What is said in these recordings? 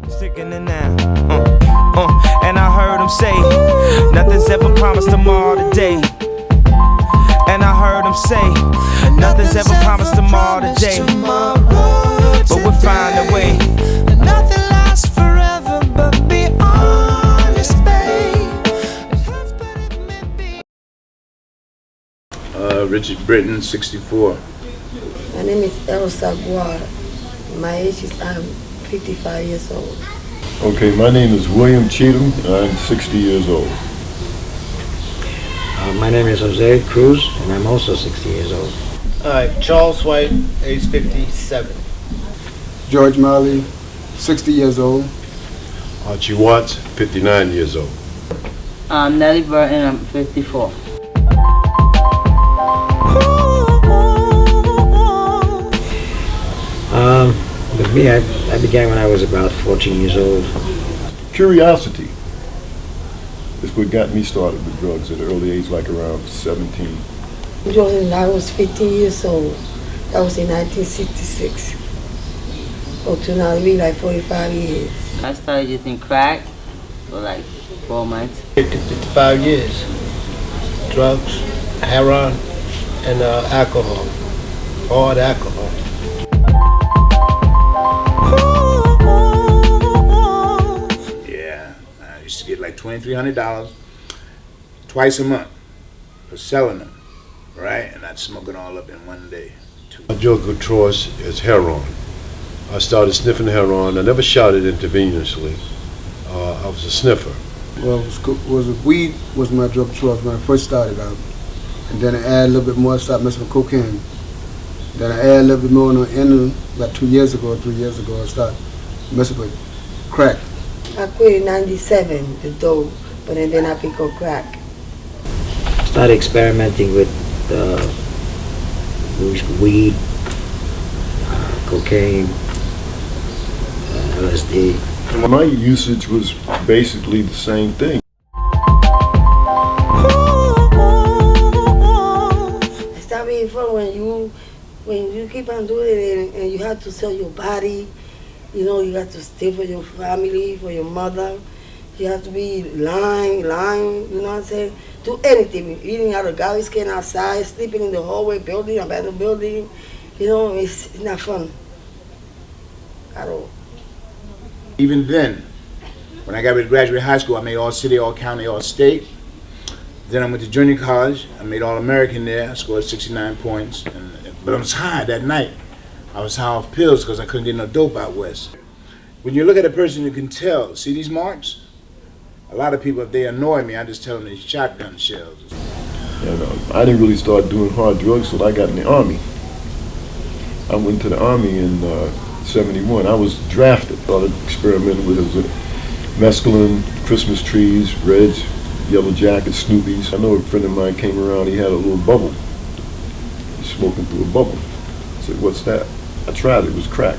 Sticking it now. And I heard him say, nothing's ever promised tomorrow today. And I heard him say, nothing's ever promised tomorrow today. But we'll find a way. Nothing lasts forever, but be honest, babe. Richard Britton, 64. My name is Elsa Guar. My age is 55 years old. Okay, my name is William Cheatham, and I'm 60 years old. My name is Jose Cruz, and I'm also 60 years old. Charles White, age 57. George Marley, 60 years old. Archie Watts, 59 years old. Nellie Burton, I'm 54. With me, I began when I was about 14 years old. Curiosity is what got me started with drugs at an early age, like around 17. It was when I was 15 years old. That was in 1966. Up to now, it'll be like 45 years. I started using crack for like 4 months. 55 years. Drugs, heroin, and alcohol. Hard alcohol. Yeah, I used to get like $2,300 twice a month for selling them, right? And I'd smoke it all up in one day. My drug of choice is heroin. I started sniffing heroin. I never shot it intravenously. I was a sniffer. Well, weed was my drug of choice when I first started out. And then I added a little bit more, started messing with cocaine. Then I added a little bit more on the end, about 2 years ago or 3 years ago, I started messing with crack. I quit in 97, the dope, but then I picked up crack. Started experimenting with weed, cocaine, LSD. My usage was basically the same thing. It started being fun when you keep on doing it and you have to sell your body. You know, you have to stay for your family, for your mother. You have to be lying, you know what I'm saying? Do anything, eating out of garbage can outside, sleeping in the hallway building, abandoned building. You know, it's not fun at all. Even then, when I got ready to graduate high school, I made all city, all county, all state. Then I went to junior college. I made All-American there. I scored 69 points. But I was high that night. I was high off pills because I couldn't get no dope out west. When you look at a person, you can tell. See these marks? A lot of people, if they annoy me, I just tell them they're shotgun shells. And I didn't really start doing hard drugs until I got in the Army. I went to the Army in 71. I was drafted. Started experimenting with mescaline, Christmas trees, Reds, Yellow Jackets, Snoopies. I know a friend of mine came around, he had a little bubble. He's smoking through a bubble. I said, what's that? I tried it was crack.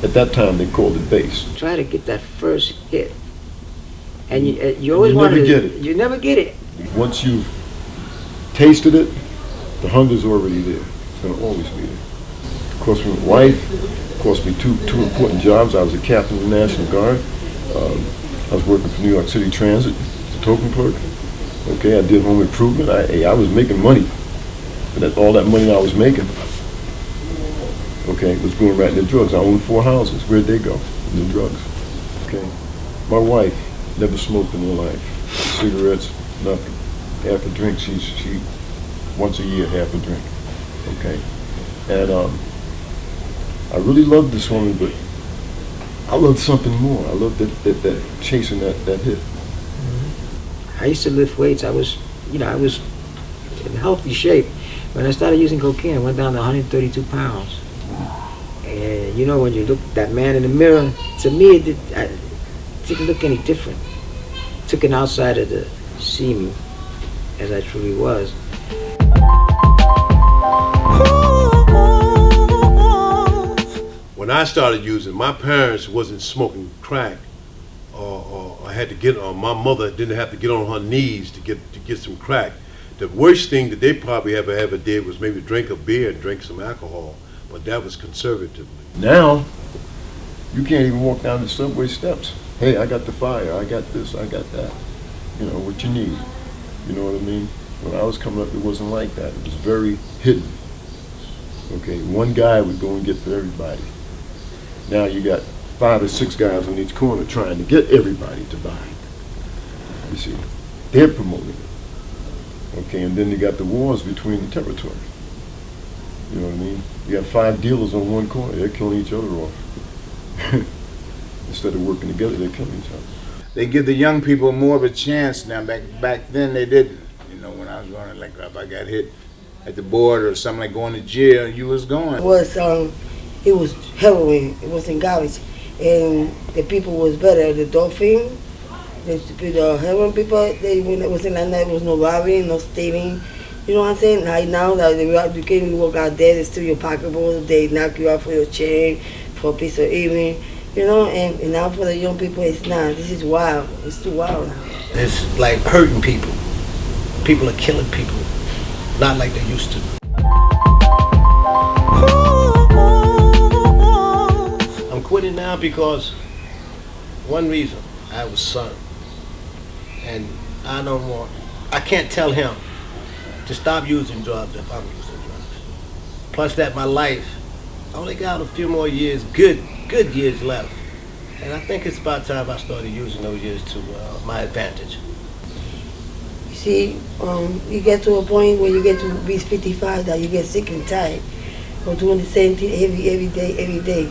At that time, they called it base. Try to get that first hit. And you always want to get it. You never get it. Once you've tasted it, the hunger's already there. It's going to always be there. It cost me a wife, it cost me two important jobs. I was a captain of the National Guard. I was working for New York City Transit as a token clerk. Okay, I did home improvement. I was making money. But all that money I was making, okay, was going right into drugs. I owned 4 houses. Where'd they go? In the drugs. Okay. My wife never smoked in her life. Cigarettes, nothing. Half a drink, she once a year, half a drink. Okay. And I really loved this woman, but I loved something more. I loved that chasing that hit. I used to lift weights. I was in healthy shape. When I started using cocaine, I went down to 132 pounds. And you know, when you look at that man in the mirror, to me, it didn't look any different. It took an outsider to see me as I truly was. When I started using, my parents wasn't smoking crack, or I had to get on. My mother didn't have to get on her knees to get some crack. The worst thing that they probably ever did was maybe drink a beer and drink some alcohol, but that was conservatively. Now, You can't even walk down the subway steps. Hey, I got the fire, I got this, I got that. You know, what you need. You know what I mean? When I was coming up, it wasn't like that. It was very hidden. Okay, one guy would go and get for everybody. Now you got 5 or 6 guys on each corner trying to get everybody to buy. You see, they're promoting it. Okay, and then you got the wars between the territories. You know what I mean? You got 5 dealers on one corner, they're killing each other off. Instead of working together, they're killing each other. They give the young people more of a chance now. Back then they didn't. You know, when I was running, like if I got hit at the border or something like going to jail, you was going. It was heroin. It wasn't garbage, and the people was better. The dolphin, the heroin people, it wasn't like that. It was no robbery, no stealing. You know what I'm saying? Like now that you can't even walk out there, they steal your pocketbook, they knock you out for your chain, for a piece of earring. You know, and now for the young people, it's not. This is wild. It's too wild now. It's like hurting people. People are killing people, not like they used to. I'm quitting now because one reason, I have a son, and I can't tell him to stop using drugs if I'm using drugs. Plus that my life, I only got a few more years, good years left. And I think it's about time I started using those years to my advantage. You see, you get to a point where you get to be 55 that you get sick and tired of doing the same thing every day.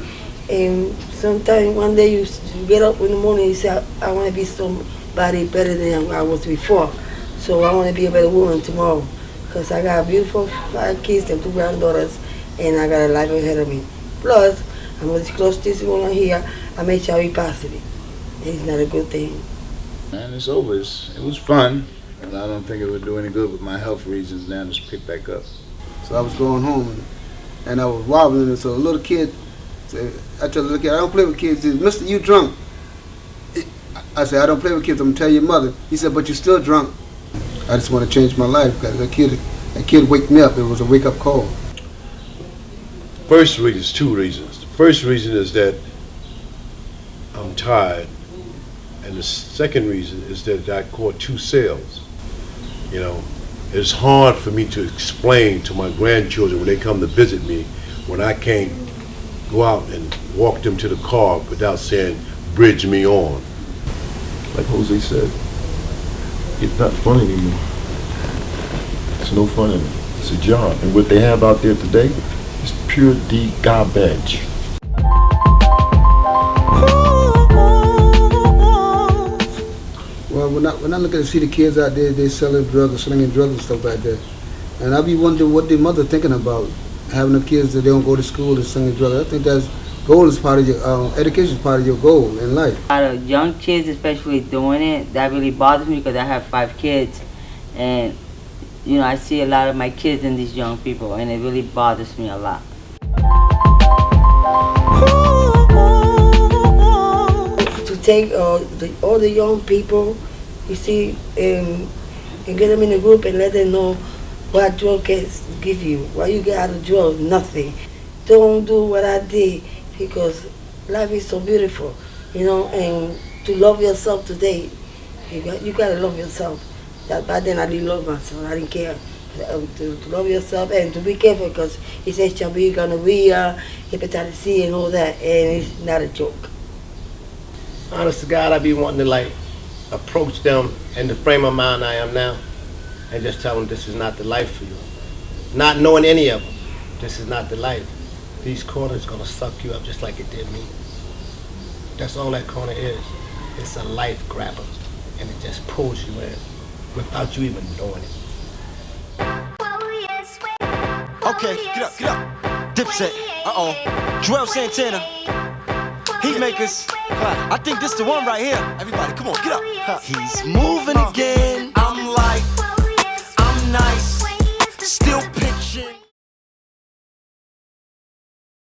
And sometimes one day you get up in the morning and you say, I want to be somebody better than I was before. So I want to be a better woman tomorrow. Because I got beautiful 5 kids and 2 granddaughters, and I got a life ahead of me. Plus, I'm going to disclose this one here, I'm HIV positive. It's not a good thing. And it's over. It was fun, and I don't think it would do any good with my health reasons now to pick back up. So I was going home, and I was wobbling, and so a little kid said, I told the little kid, I don't play with kids. He said, Mister, you drunk. I said, I don't play with kids, I'm going to tell your mother. He said, but you're still drunk. I just want to change my life, because that kid waked me up. It was a wake-up call. First reason is 2 reasons. The first reason is that I'm tired, and the second reason is that I caught 2 sales. You know, it's hard for me to explain to my grandchildren when they come to visit me when I can't go out and walk them to the car without saying, bridge me on. Like Jose said, it's not fun anymore. It's no fun anymore. It's a job. And what they have out there today is pure D garbage. Well, when I look at and see the kids out there, they selling drugs or slinging drugs and stuff like that, and I be wondering what their mother thinking about having the kids that they don't go to school and slinging drugs. I think that's goal is part of your education is part of your goal in life. A lot of young kids, especially doing it, that really bothers me because I have 5 kids, and you know I see a lot of my kids in these young people, and it really bothers me a lot. To take all the young people, you see, and get them in a group and let them know what drug can give you. What you get out of drugs, nothing. Don't do what I did, because life is so beautiful, you know, and to love yourself today, you gotta love yourself. Back then I didn't love myself, I didn't care. To love yourself and to be careful, because it's HIV, gonorrhea, hepatitis C and all that, and it's not a joke. Honest to God, I be wanting to like approach them in the frame of mind I am now and just tell them this is not the life for you. Not knowing any of them, this is not the life. These corners gonna suck you up just like it did me. That's all that corner is. It's a life grabber, and it just pulls you in without you even knowing it. Okay, get up. Dipset, Joel Santana, Heatmakers. I think this the one right here. Everybody, come on, get up. He's moving again. I'm like, I'm nice. Still